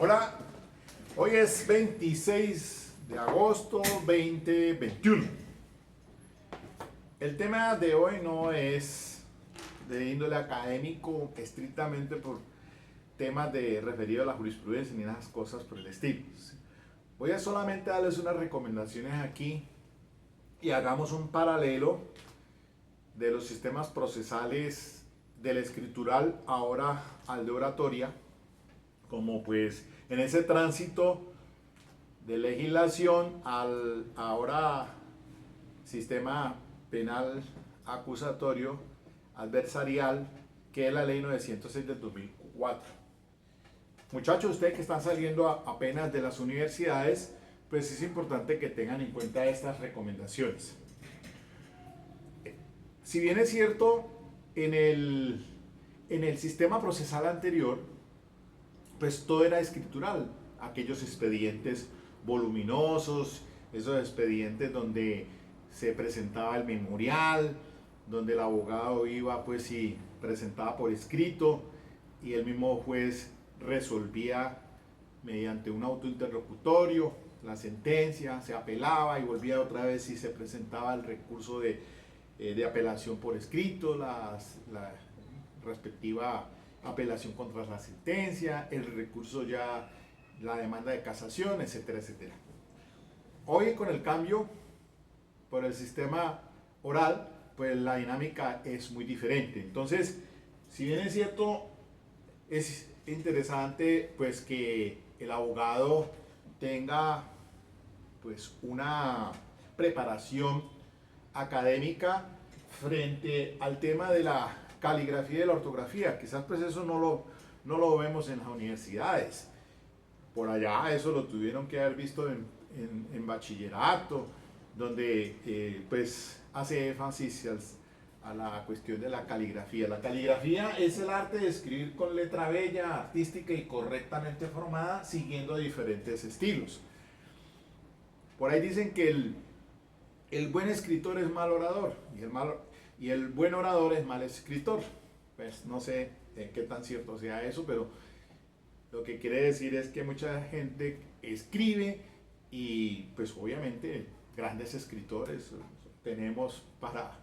Hola, hoy es 26 de agosto 2021. El tema de hoy no es de índole académico estrictamente por temas de referido a la jurisprudencia ni esas cosas por el estilo. Voy a solamente darles unas recomendaciones aquí y hagamos un paralelo de los sistemas procesales del escritural ahora al de oratoria, como pues en ese tránsito de legislación al ahora sistema penal acusatorio adversarial, que es la ley 906 del 2004. Muchachos, ustedes que están saliendo apenas de las universidades, pues es importante que tengan en cuenta estas recomendaciones. Si bien es cierto, en el sistema procesal anterior, pues todo era escritural, aquellos expedientes voluminosos, esos expedientes donde se presentaba el memorial, donde el abogado iba pues y presentaba por escrito y el mismo juez resolvía mediante un autointerlocutorio la sentencia, se apelaba y volvía otra vez y se presentaba el recurso de apelación por escrito, la respectiva apelación contra la sentencia, el recurso ya, la demanda de casación, etcétera, etcétera. Hoy con el cambio por el sistema oral, pues la dinámica es muy diferente. Entonces, si bien es cierto, es interesante pues que el abogado tenga pues una preparación académica frente al tema de la caligrafía y de la ortografía. Quizás pues eso no lo vemos en las universidades. Por allá eso lo tuvieron que haber visto en bachillerato, donde pues hace énfasis a la cuestión de la caligrafía. La caligrafía es el arte de escribir con letra bella, artística y correctamente formada, siguiendo diferentes estilos. Por ahí dicen que el buen escritor es mal orador y el buen orador es mal escritor. Pues no sé qué tan cierto sea eso, pero lo que quiere decir es que mucha gente escribe y pues obviamente grandes escritores tenemos para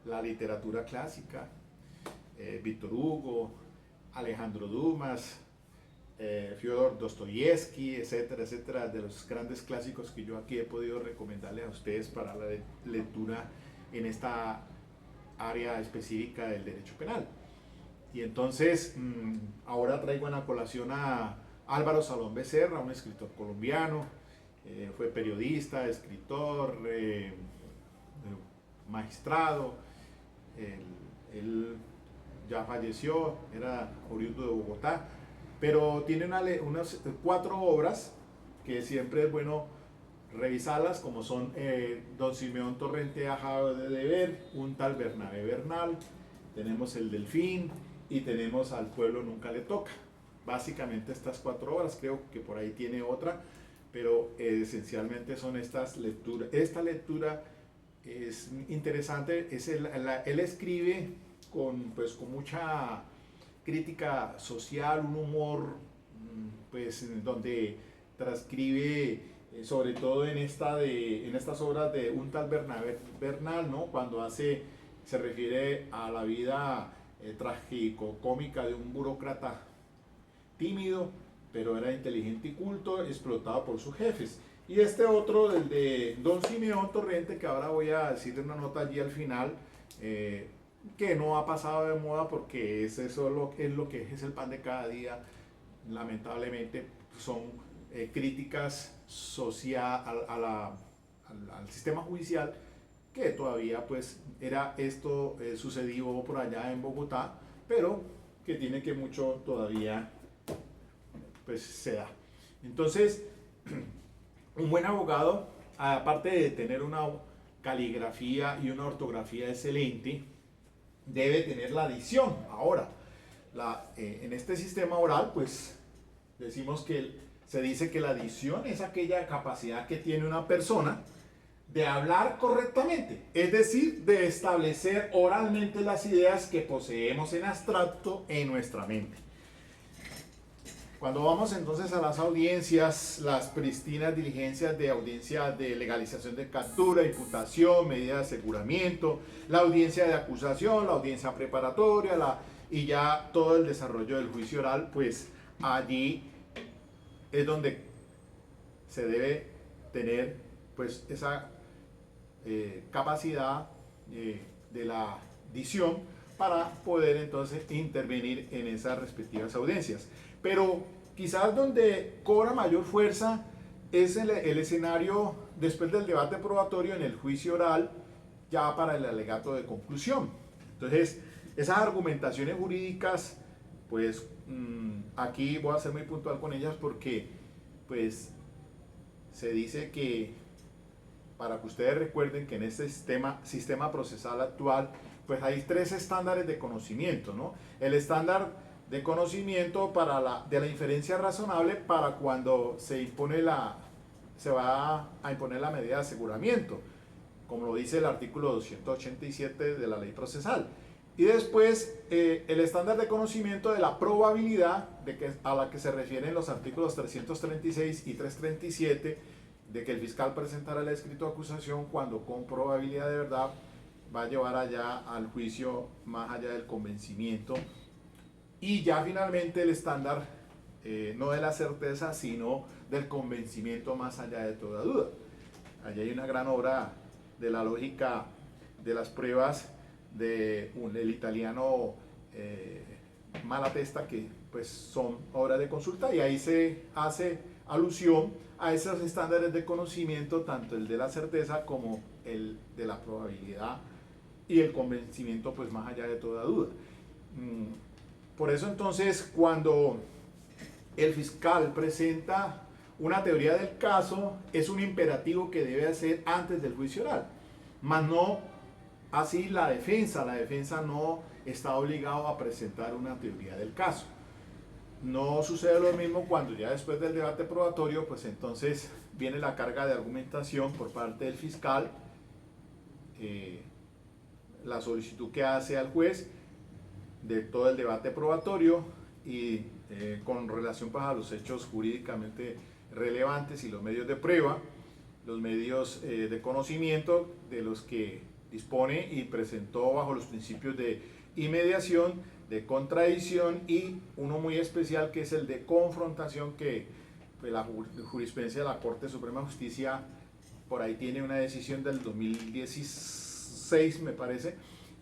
la literatura clásica, Víctor Hugo, Alejandro Dumas, Fyodor Dostoyevsky, etcétera, etcétera, de los grandes clásicos que yo aquí he podido recomendarles a ustedes para la lectura en esta área específica del derecho penal. Y entonces, ahora traigo en la colación a Álvaro Salón Becerra, un escritor colombiano, fue periodista, escritor, magistrado, él ya falleció, era oriundo de Bogotá, pero tiene unas 4 obras que siempre es bueno revisarlas, como son Don Simeón Torrente Ajado de Deber, Un tal Bernabé Bernal, tenemos El Delfín y tenemos Al pueblo nunca le toca. Básicamente estas 4 obras, creo que por ahí tiene otra, pero esencialmente son estas lecturas. Esta lectura es interesante, él escribe con mucha crítica social, un humor, pues donde transcribe, sobre todo en estas obras de Un tal Bernabé Bernal, ¿no? Cuando se refiere a la vida trágico-cómica de un burócrata tímido, pero era inteligente y culto, explotado por sus jefes. Y este otro, el de Don Simeón Torrente, que ahora voy a decir una nota allí al final, que no ha pasado de moda porque es lo que es el pan de cada día. Lamentablemente son críticas al sistema judicial, que todavía pues era esto sucedió por allá en Bogotá, pero que tiene que mucho todavía pues se da. Entonces, un buen abogado, aparte de tener una caligrafía y una ortografía excelente, debe tener la dicción. Ahora, en este sistema oral, pues decimos que se dice que la dicción es aquella capacidad que tiene una persona de hablar correctamente, es decir, de establecer oralmente las ideas que poseemos en abstracto en nuestra mente. Cuando vamos entonces a las audiencias, las pristinas diligencias de audiencia de legalización de captura, imputación, medida de aseguramiento, la audiencia de acusación, la audiencia preparatoria, y ya todo el desarrollo del juicio oral, pues allí es donde se debe tener pues esa capacidad de la dicción para poder entonces intervenir en esas respectivas audiencias. Pero quizás donde cobra mayor fuerza es el escenario después del debate probatorio en el juicio oral, ya para el alegato de conclusión. Entonces, esas argumentaciones jurídicas, pues aquí voy a ser muy puntual con ellas porque pues se dice que, para que ustedes recuerden que en este sistema procesal actual, pues hay 3 estándares de conocimiento, ¿no? El estándar de conocimiento de la inferencia razonable para cuando se va a imponer la medida de aseguramiento, como lo dice el artículo 287 de la ley procesal. Y después el estándar de conocimiento de la probabilidad a la que se refieren los artículos 336 y 337, de que el fiscal presentará el escrito de acusación cuando con probabilidad de verdad va a llevar allá al juicio más allá del convencimiento. Y ya finalmente el estándar no de la certeza, sino del convencimiento más allá de toda duda. Allí hay una gran obra de la lógica de las pruebas del italiano Malatesta, que pues son obras de consulta, y ahí se hace alusión a esos estándares de conocimiento, tanto el de la certeza como el de la probabilidad y el convencimiento pues más allá de toda duda. Por eso entonces cuando el fiscal presenta una teoría del caso, es un imperativo que debe hacer antes del juicio oral, mas no así la defensa. La defensa no está obligado a presentar una teoría del caso. No sucede lo mismo cuando ya después del debate probatorio, pues entonces viene la carga de argumentación por parte del fiscal, la solicitud que hace al juez de todo el debate probatorio y con relación pues, a los hechos jurídicamente relevantes y los medios de prueba, los medios de conocimiento de los que dispone y presentó bajo los principios de inmediación, de contradicción y uno muy especial que es el de confrontación, que pues, la jurisprudencia de la Corte Suprema de Justicia por ahí tiene una decisión del 2016 me parece,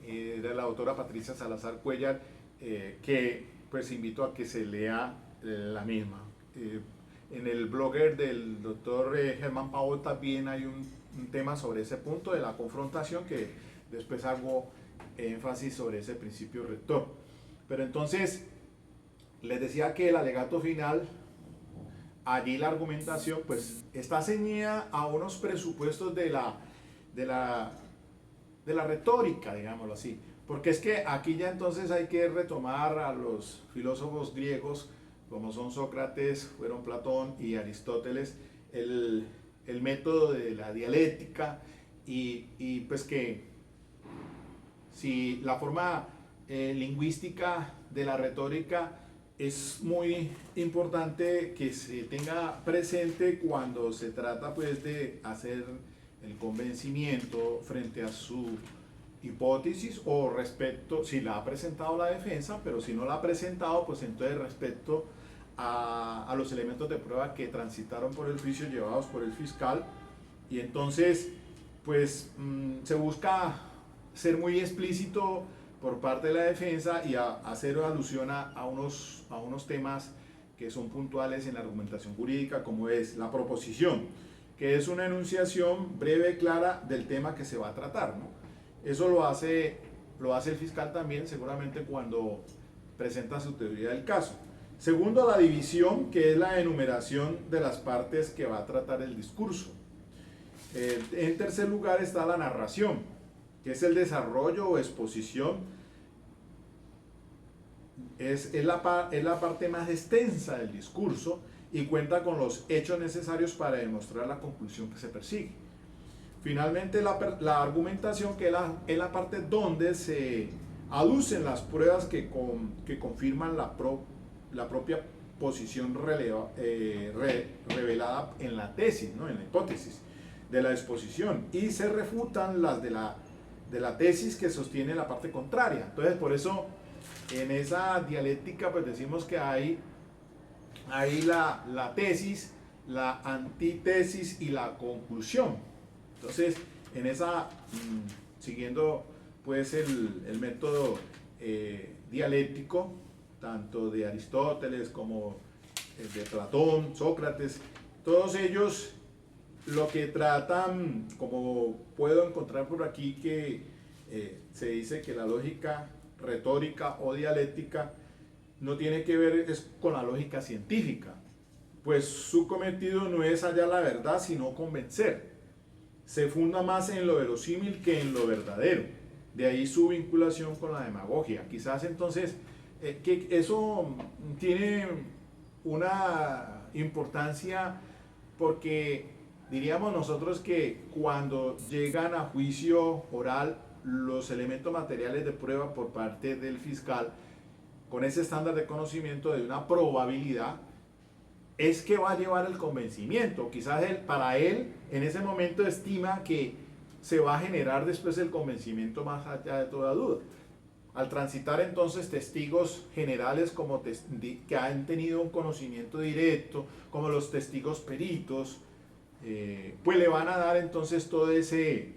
de la autora Patricia Salazar Cuellar, que pues invito a que se lea la misma. En el blogger del doctor Germán Pavón también hay un tema sobre ese punto de la confrontación, que después hago énfasis sobre ese principio rector. Pero entonces, les decía que el alegato final, allí la argumentación, pues está ceñida a unos presupuestos de la retórica, digámoslo así. Porque es que aquí ya entonces hay que retomar a los filósofos griegos, como son Sócrates, fueron Platón y Aristóteles, el método de la dialéctica, y pues que si la forma lingüística de la retórica es muy importante que se tenga presente cuando se trata pues de hacer el convencimiento frente a su hipótesis o respecto, si la ha presentado la defensa, pero si no la ha presentado, pues entonces respecto a los elementos de prueba que transitaron por el juicio llevados por el fiscal. Y entonces pues se busca ser muy explícito por parte de la defensa y hacer alusión a unos temas que son puntuales en la argumentación jurídica, como es la proposición, que es una enunciación breve y clara del tema que se va a tratar, ¿no? Eso lo hace el fiscal también seguramente cuando presenta su teoría del caso. Segundo, la división, que es la enumeración de las partes que va a tratar el discurso. En tercer lugar está la narración, que es el desarrollo o exposición. Es la parte más extensa del discurso y cuenta con los hechos necesarios para demostrar la conclusión que se persigue. Finalmente, la argumentación, que es la parte donde se aducen las pruebas que confirman la propia posición revelada en la tesis, ¿no? En la hipótesis de la exposición, y se refutan las de la tesis que sostiene la parte contraria. Entonces, por eso en esa dialéctica pues decimos que hay la tesis, la antítesis y la conclusión. Entonces, en esa, siguiendo pues el método dialéctico, tanto de Aristóteles como de Platón, Sócrates, todos ellos lo que tratan, como puedo encontrar por aquí, que se dice que la lógica retórica o dialéctica no tiene que ver es con la lógica científica, pues su cometido no es hallar la verdad, sino convencer. Se funda más en lo verosímil que en lo verdadero. De ahí su vinculación con la demagogia. Quizás entonces que eso tiene una importancia porque diríamos nosotros que cuando llegan a juicio oral los elementos materiales de prueba por parte del fiscal, con ese estándar de conocimiento de una probabilidad, es que va a llevar el convencimiento. Quizás para él en ese momento estima que se va a generar después el convencimiento más allá de toda duda. Al transitar entonces testigos generales como que han tenido un conocimiento directo, como los testigos peritos, pues le van a dar entonces todo ese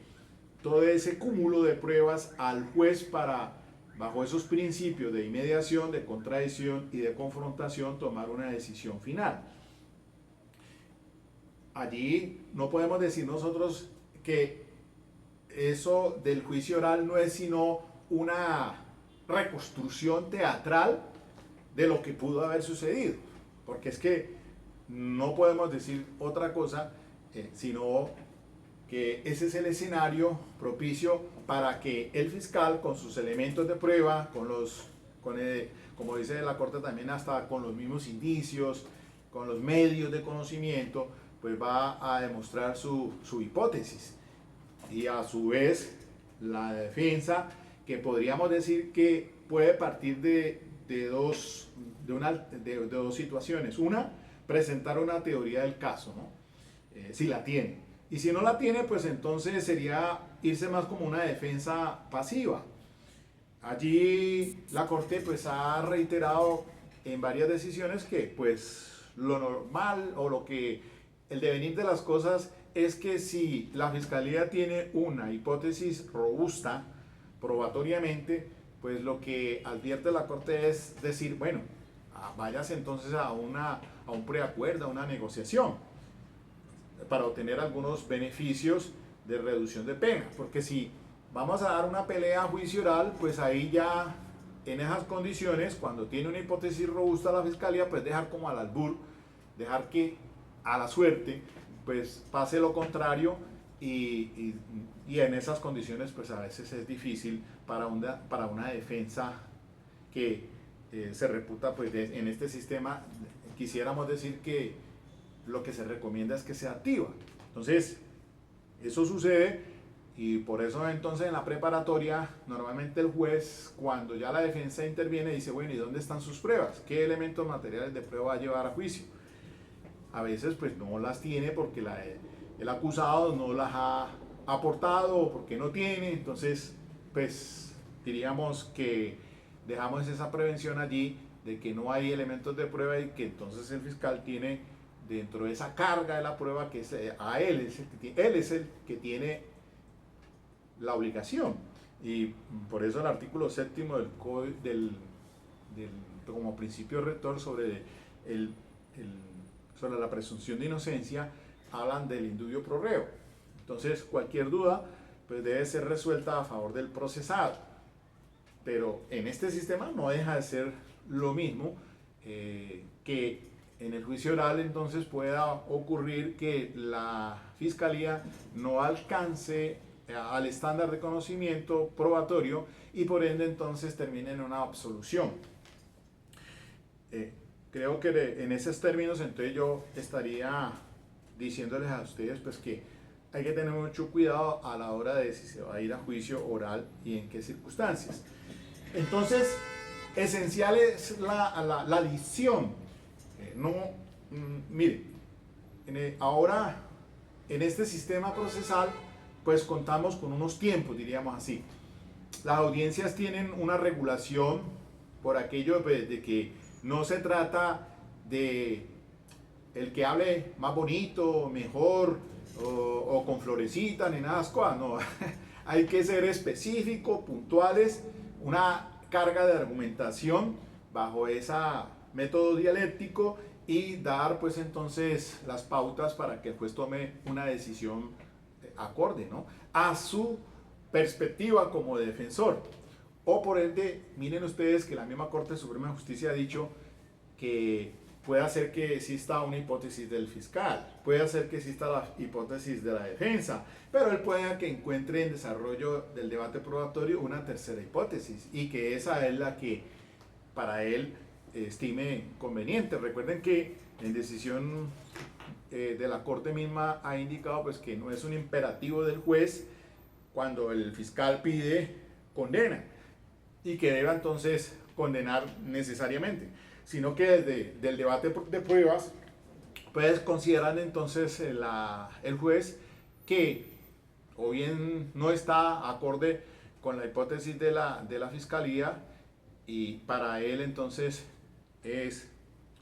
cúmulo de pruebas al juez para, bajo esos principios de inmediación, de contradicción y de confrontación, tomar una decisión final. Allí no podemos decir nosotros que eso del juicio oral no es sino una reconstrucción teatral de lo que pudo haber sucedido, porque es que no podemos decir otra cosa sino que ese es el escenario propicio para que el fiscal, con sus elementos de prueba, como dice la Corte también, hasta con los mismos indicios, con los medios de conocimiento, pues va a demostrar su hipótesis. Y a su vez, la defensa, que podríamos decir que puede partir de dos situaciones. Una, presentar una teoría del caso, ¿no? Si la tiene. Y si no la tiene, pues entonces sería irse más como una defensa pasiva. Allí la Corte pues ha reiterado en varias decisiones que pues lo normal o el devenir de las cosas es que si la Fiscalía tiene una hipótesis robusta probatoriamente, pues lo que advierte la Corte es decir, bueno, váyase entonces a un preacuerdo, a una negociación, para obtener algunos beneficios de reducción de pena, porque si vamos a dar una pelea a juicio oral, pues ahí ya en esas condiciones, cuando tiene una hipótesis robusta la Fiscalía, pues dejar como al albur, dejar que a la suerte pues pase lo contrario y en esas condiciones pues a veces es difícil para una defensa que se reputa pues en este sistema, quisiéramos decir que lo que se recomienda es que sea activa. Entonces, eso sucede y por eso entonces en la preparatoria normalmente el juez, cuando ya la defensa interviene, dice, bueno, ¿y dónde están sus pruebas? ¿Qué elementos materiales de prueba va a llevar a juicio? A veces pues no las tiene porque el acusado no las ha aportado o porque no tiene, entonces pues diríamos que dejamos esa prevención allí de que no hay elementos de prueba y que entonces el fiscal tiene dentro de esa carga de la prueba que él es el que tiene la obligación. Y por eso el artículo 7º como principio rector sobre la presunción de inocencia hablan del indubio pro reo. Entonces cualquier duda pues debe ser resuelta a favor del procesado. Pero en este sistema no deja de ser lo mismo que en el juicio oral entonces pueda ocurrir que la Fiscalía no alcance al estándar de conocimiento probatorio y por ende entonces termine en una absolución. Creo que en esos términos entonces yo estaría diciéndoles a ustedes pues que hay que tener mucho cuidado a la hora de si se va a ir a juicio oral y en qué circunstancias. Entonces, esencial es la dicción. No, mire, ahora en este sistema procesal, pues contamos con unos tiempos, diríamos así. Las audiencias tienen una regulación por aquello de que no se trata de el que hable más bonito, mejor o con florecitas ni nada de esas cosas, no. Hay que ser específico, puntuales, una carga de argumentación bajo ese método dialéctico y dar pues entonces las pautas para que el juez tome una decisión acorde, ¿no?, a su perspectiva como defensor. O por ende, miren ustedes que la misma Corte Suprema de Justicia ha dicho que puede hacer que exista una hipótesis del fiscal, puede hacer que exista la hipótesis de la defensa, pero él puede que encuentre en desarrollo del debate probatorio una tercera hipótesis y que esa es la que para él estime conveniente. Recuerden que en decisión de la Corte misma ha indicado pues que no es un imperativo del juez cuando el fiscal pide condena y que deba entonces condenar necesariamente, sino que desde el debate de pruebas pues consideran entonces el juez que o bien no está acorde con la hipótesis de la fiscalía y para él entonces es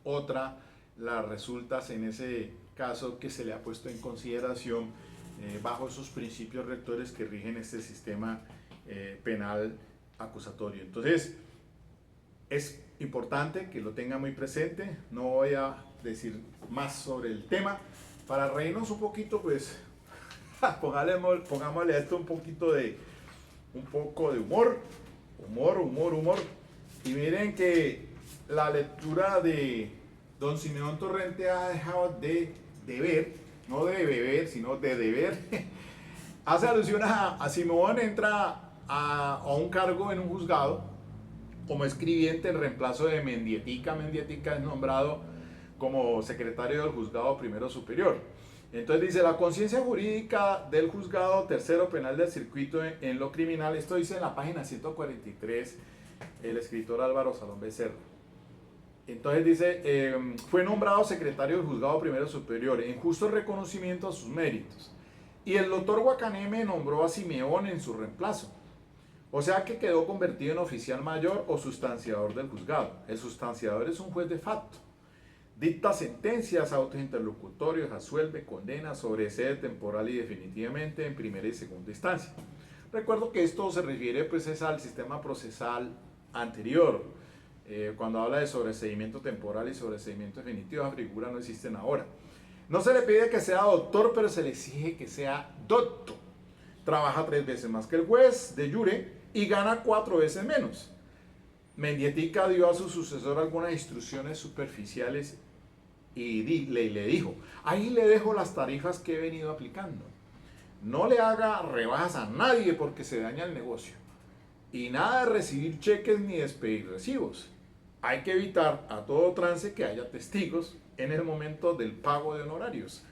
otra las resultas en ese caso que se le ha puesto en consideración bajo esos principios rectores que rigen este sistema penal acusatorio. Entonces, es importante que lo tenga muy presente. No voy a decir más sobre el tema. Para reírnos un poquito, pues, pongámosle a esto un poco de humor. Humor. Y miren que la lectura de don Simeón Torrente ha dejado de deber, no de beber, sino de deber. Hace alusión a Simeón entra a un cargo en un juzgado como escribiente en reemplazo de Mendietica. Mendietica es nombrado como secretario del juzgado primero superior. Entonces dice, la conciencia jurídica del juzgado tercero penal del circuito en lo criminal, esto dice en la página 143 el escritor Álvaro Salón Becerra. Entonces dice, fue nombrado secretario del juzgado primero superior en justo reconocimiento a sus méritos. Y el doctor Guacaneme nombró a Simeón en su reemplazo. O sea que quedó convertido en oficial mayor o sustanciador del juzgado. El sustanciador es un juez de facto. Dicta sentencias, autos interlocutorios, asuelve, condena, sobresede temporal y definitivamente en primera y segunda instancia. Recuerdo que esto se refiere pues es al sistema procesal anterior. Cuando habla de sobreseimiento temporal y sobreseimiento definitivo, la figura no existen ahora. No se le pide que sea doctor, pero se le exige que sea docto. Trabaja 3 veces más que el juez de jure y gana 4 veces menos. Mendietica dio a su sucesor algunas instrucciones superficiales y le dijo, ahí le dejo las tarifas que he venido aplicando. No le haga rebajas a nadie porque se daña el negocio. Y nada de recibir cheques ni despedir recibos. Hay que evitar a todo trance que haya testigos en el momento del pago de honorarios.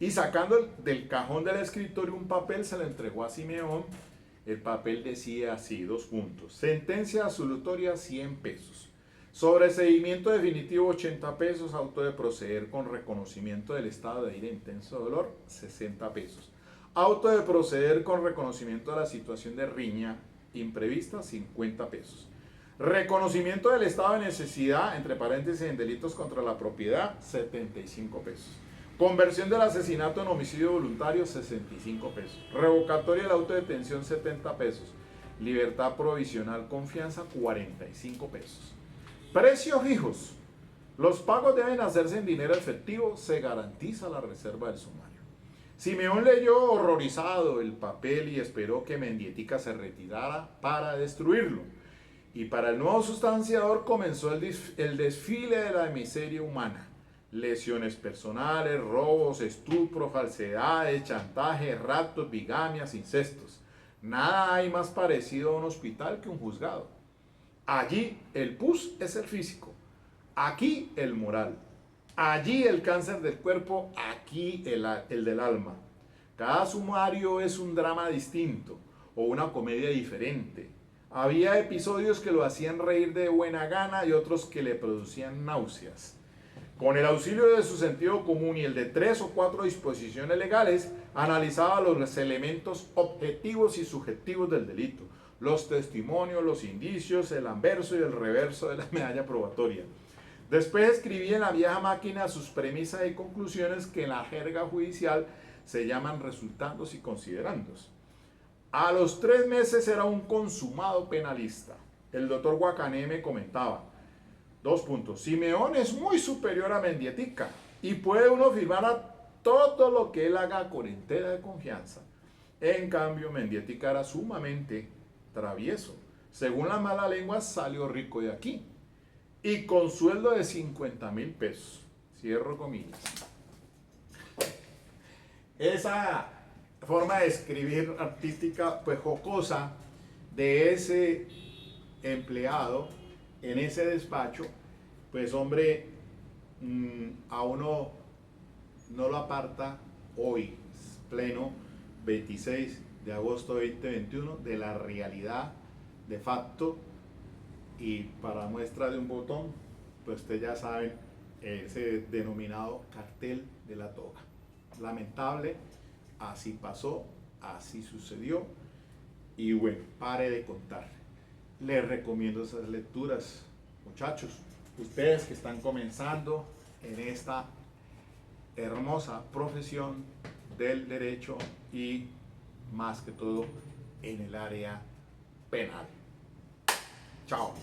Y sacando del cajón del escritorio un papel, se le entregó a Simeón. El papel decía así, 2 puntos. Sentencia absolutoria, 100 pesos. Sobreseimiento definitivo, 80 pesos. Auto de proceder con reconocimiento del estado de ira e intenso dolor, 60 pesos. Auto de proceder con reconocimiento de la situación de riña imprevista, 50 pesos. Reconocimiento del estado de necesidad, entre paréntesis, en delitos contra la propiedad, 75 pesos. Conversión del asesinato en homicidio voluntario, 65 pesos. Revocatoria del auto de detención, 70 pesos. Libertad provisional con fianza, 45 pesos. Precios fijos. Los pagos deben hacerse en dinero efectivo, se garantiza la reserva del sumario. Simeón leyó horrorizado el papel y esperó que Mendietica se retirara para destruirlo. Y para el nuevo sustanciador comenzó el desfile de la miseria humana. Lesiones personales, robos, estupros, falsedades, chantajes, raptos, bigamias, incestos. Nada hay más parecido a un hospital que un juzgado. Allí el pus es el físico, aquí el moral. Allí el cáncer del cuerpo, aquí el del alma. Cada sumario es un drama distinto o una comedia diferente. Había episodios que lo hacían reír de buena gana y otros que le producían náuseas. Con el auxilio de su sentido común y el de 3 o 4 disposiciones legales, analizaba los elementos objetivos y subjetivos del delito, los testimonios, los indicios, el anverso y el reverso de la medalla probatoria. Después escribía en la vieja máquina sus premisas y conclusiones que en la jerga judicial se llaman resultandos y considerandos. A los 3 meses era un consumado penalista. El doctor Guacané me comentaba, 2 puntos, Simeón es muy superior a Mendietica y puede uno firmar a todo lo que él haga con entera de confianza. En cambio, Mendietica era sumamente travieso. Según la mala lengua, salió rico de aquí. Y con sueldo de 50,000 pesos. Cierro comillas. Esa forma de escribir artística, pues jocosa, de ese empleado en ese despacho, pues hombre, a uno no lo aparta hoy, pleno 26 de agosto de 2021, de la realidad de facto. Y para muestra de un botón, pues ustedes ya saben, ese denominado cartel de la toga. Lamentable, así pasó, así sucedió, y bueno, pare de contar. Les recomiendo esas lecturas, muchachos, ustedes que están comenzando en esta hermosa profesión del derecho y más que todo en el área penal. Chao.